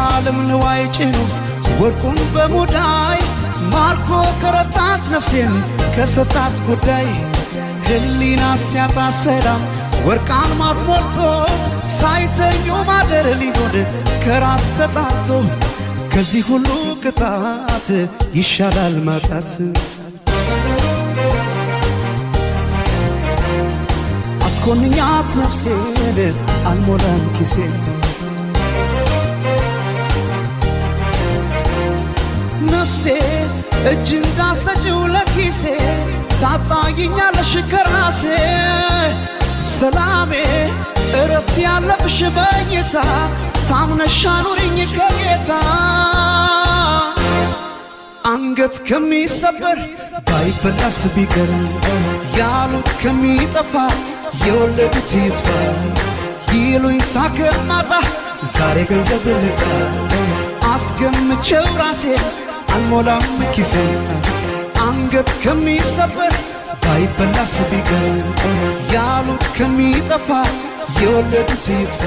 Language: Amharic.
ዓለም ንዋይ ጭኑ ወርቁን በሙዳይ ማርኮ ከረታት ነፍሴን ከሰጣት ጉዳይ ህሊና ሲያጣ ሰላም ወርቅ አልማዝ ሞልቶ ሳይተኙ ማደር ሊሆን ከራስ ተጣቶ ከዚህ ሁሉ ቅጣት ይሻላል ማጣት አስኮንኛት ነፍሴን አልሞላም ኪሴ ነፍሴ እጅ እንዳሰጭው ለኪሴ ታጣይኛለሽ ከራሴ ሰላሜ እረፍት ያለብሽ በኝታ ታምነሽ አኑሪኝ ከጌታ አንገት ከሚሰበር ባይበላስ ቢቀር ያሉት ከሚጠፋ የወለዱት ይጥፋ ይሉኝታ ከማጣ ዛሬ ገንዘብ ልጣ አስገምቼው ራሴ አልሞላም ኪሴ አንገት ከሚሰበር ባይበላስ ቢቀር ያሉት ከሚጠፋ የወለዱት ይጥፋ